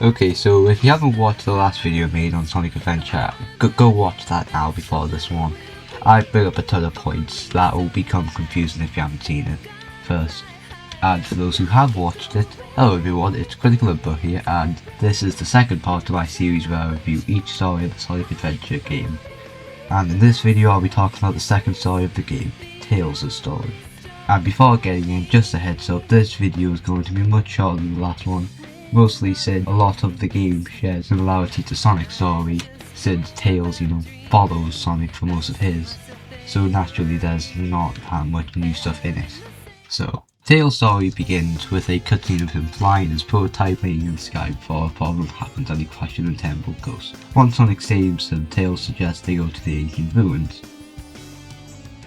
Okay, so if you haven't watched the last video made on Sonic Adventure, go watch that now before this one. I bring up a ton of points that will become confusing if you haven't seen it first. And for those who have watched it, hello everyone, it's Critical Input here, and this is the second part of my series where I review each story of the Sonic Adventure game. And in this video I'll be talking about the second story of the game, Tails' story. And before getting in, just a heads up, this video is going to be much shorter than the last one, mostly since a lot of the game shares similarity to Sonic's story, since Tails, follows Sonic for most of his, so naturally there's not that much new stuff in it. So, Tails' story begins with a cutscene of him flying his prototype plane in the sky before a problem happens and he crashes in Temple Ghost. Once Sonic saves him, Tails suggests they go to the ancient ruins.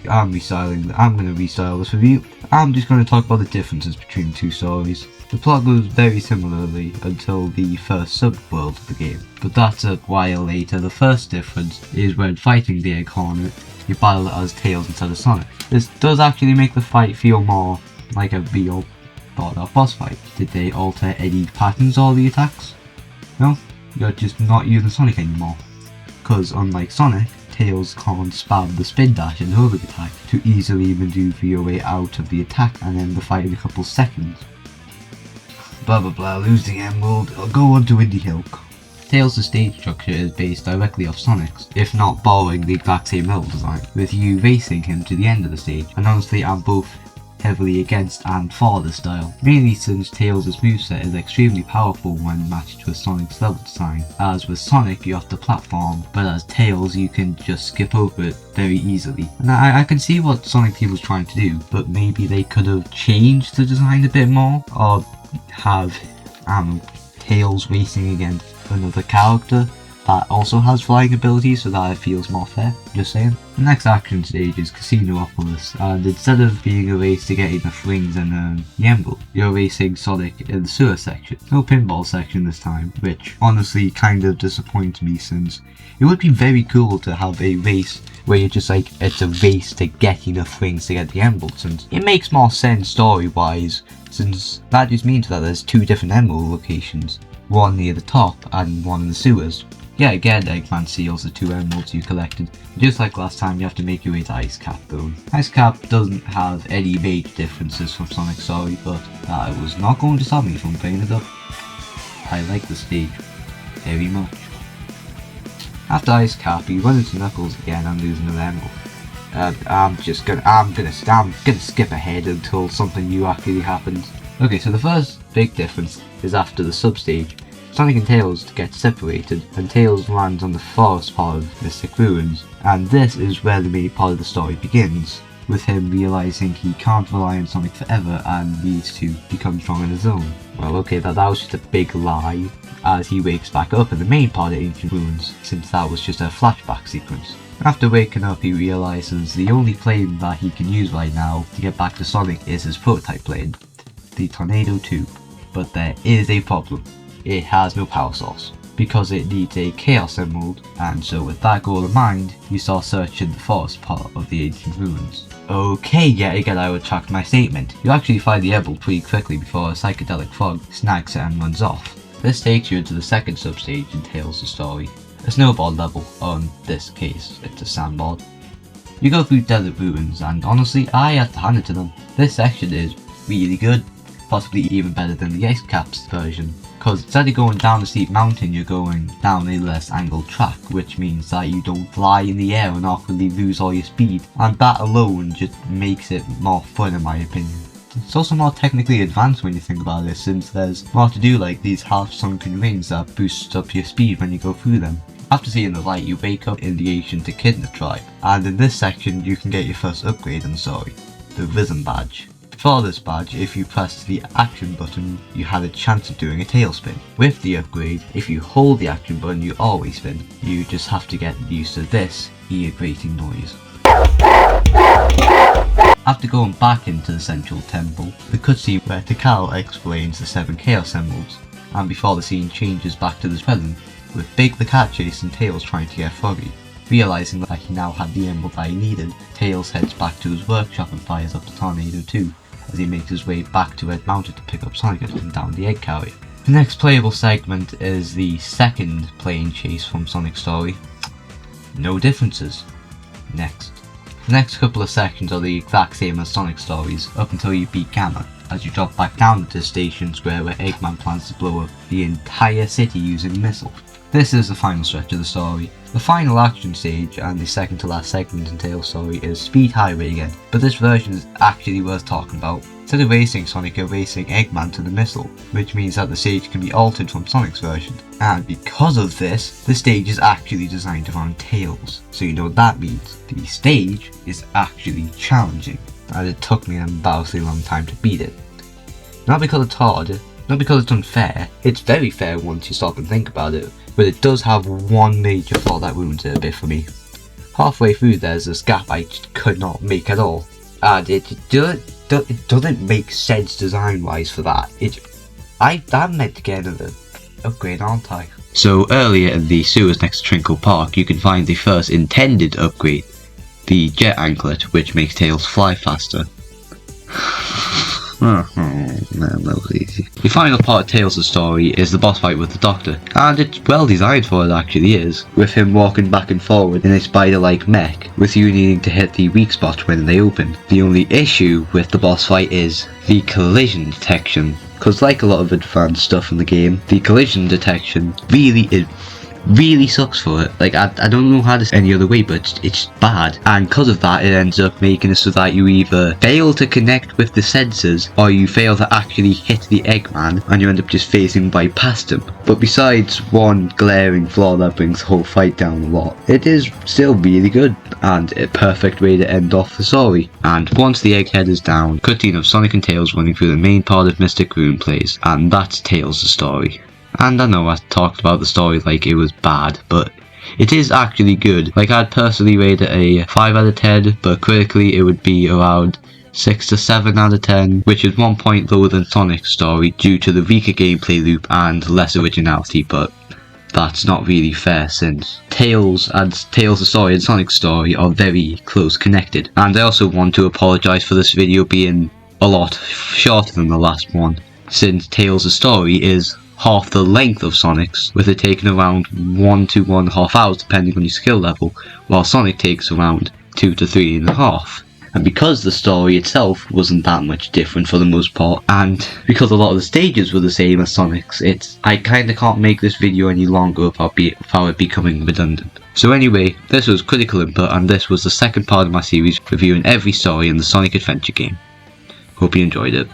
I'm going to restyle this review. I'm just going to talk about the differences between the two stories. The plot goes very similarly until the first sub-world of the game, but that's a while later. The first difference is when fighting the Egg Hornet, you battle it as Tails instead of Sonic. This does actually make the fight feel more like a real thought-out boss fight. Did they alter any patterns or the attacks? No, you're just not using Sonic anymore. Because unlike Sonic, Tails can't spam the spin dash and holding attack to easily maneuver your way out of the attack and end the fight in a couple seconds. Blah blah blah, lose the emerald, I'll go on to Indie Hill. Tails' stage structure is based directly off Sonic's, if not borrowing the exact same level design, with you racing him to the end of the stage, and honestly I'm both heavily against and for this style, mainly since Tails' moveset is extremely powerful when matched with Sonic's level design. As with Sonic you have to platform, but as Tails you can just skip over it very easily. And I can see what Sonic Team was trying to do, but maybe they could have changed the design a bit more, or have Tails racing against another character that also has flying abilities so that it feels more fair, just saying. The next action stage is Casinopolis, and instead of being a race to get enough rings and the emerald, you're racing Sonic in the sewer section. No pinball section this time, which honestly kind of disappoints me since it would be very cool to have a race where you're just like, it's a race to get enough rings to get the emerald, since it makes more sense story wise, since that just means that there's two different emerald locations, one near the top and one in the sewers. Yeah, again, Eggman seals the two emeralds you collected. Just like last time, you have to make your way to Ice Cap though. Ice Cap doesn't have any major differences from Sonic's story, but that was not going to stop me from bringing it up. I like the stage very much. After Ice Cap, you run into Knuckles again and lose another emerald. I'm gonna skip ahead until something new actually happens. Okay, so the first big difference is after the sub-stage. Sonic and Tails get separated, and Tails lands on the forest part of Mystic Ruins, and this is where the main part of the story begins, with him realising he can't rely on Sonic forever and needs to become strong on his own. Well, okay, that was just a big lie, as he wakes back up in the main part of Ancient Ruins, since that was just a flashback sequence. After waking up, he realises the only plane that he can use right now to get back to Sonic is his prototype plane, the Tornado 2. But there is a problem. It has no power source, because it needs a Chaos Emerald, and so with that goal in mind, you start searching the forest part of the Ancient Ruins. Okay, yet again I retract my statement. You actually find the emerald pretty quickly before a psychedelic fog snags it and runs off. This takes you into the second substage in Tails' story, a snowboard level, or in this case, it's a sandboard. You go through desert ruins, and honestly, I have to hand it to them. This section is really good, possibly even better than the Ice Cap's version. Because instead of going down a steep mountain, you're going down a less angled track, which means that you don't fly in the air and awkwardly lose all your speed, and that alone just makes it more fun in my opinion. It's also more technically advanced when you think about it, since there's more to do, like these half-sunken rings that boost up your speed when you go through them. After seeing the light, you wake up in the ancient Echidna tribe, and in this section you can get your first upgrade in the story, the Rhythm Badge. For this badge, if you pressed the action button, you had a chance of doing a tailspin. With the upgrade, if you hold the action button, you always spin. You just have to get used to this ear-grating noise. After going back into the central temple, the cutscene where Tikal explains the 7 Chaos Emeralds, and before the scene changes back to the present, with Big the Cat chasing Tails trying to get Froggy. Realising that he now had the emerald that he needed, Tails heads back to his workshop and fires up the Tornado 2. As he makes his way back to Red Mountain to pick up Sonic and down the egg carrier. The next playable segment is the second plane chase from Sonic's story. No differences. Next. The next couple of sections are the exact same as Sonic's stories, up until you beat Gamma, as you drop back down to the station square where Eggman plans to blow up the entire city using missiles. This is the final stretch of the story. The final action stage and the second to last segment in Tails' story is Speed Highway again, but this version is actually worth talking about. Instead of racing Sonic, you're racing Eggman to the missile, which means that the stage can be altered from Sonic's version. And because of this, the stage is actually designed around Tails. So you know what that means. The stage is actually challenging, and it took me an embarrassingly long time to beat it. Not because it's hard, not because it's unfair. It's very fair once you stop and think about it, but it does have one major flaw that ruins it a bit for me. Halfway through there's this gap I just could not make at all, and it doesn't make sense design wise for that. I'm meant to get another upgrade, aren't I? So earlier in the sewers next to Trinkle Park you can find the first intended upgrade, the Jet Anklet, which makes Tails fly faster. That was easy. The final part of Tails' story is the boss fight with the Doctor, and it's well designed for it actually is, with him walking back and forward in a spider-like mech, with you needing to hit the weak spots when they open. The only issue with the boss fight is the collision detection, because like a lot of advanced stuff in the game, the collision detection really sucks for it. Like, I don't know how to say any other way, but it's bad. And because of that, it ends up making it so that you either fail to connect with the sensors, or you fail to actually hit the Eggman, and you end up just phasing by past him. But besides one glaring flaw that brings the whole fight down a lot, it is still really good, and a perfect way to end off the story. And once the Egghead is down, cutscene of Sonic and Tails running through the main part of Mystic Room plays, and that's Tails' story. And I know I talked about the story like it was bad, but it is actually good. Like, I'd personally rate it a 5 out of 10, but critically it would be around 6 to 7 out of 10, which is 1 point lower than Sonic's story due to the weaker gameplay loop and less originality, but that's not really fair since Tails' story and Sonic's story are very close connected. And I also want to apologise for this video being a lot shorter than the last one, since Tails' story is half the length of Sonic's, with it taking around 1 to 1.5 hours depending on your skill level, while Sonic takes around 2 to 3.5. And because the story itself wasn't that much different for the most part, and because a lot of the stages were the same as Sonic's, I kinda can't make this video any longer without it becoming redundant. So anyway, this was Critical Input, and this was the second part of my series reviewing every story in the Sonic Adventure game. Hope you enjoyed it.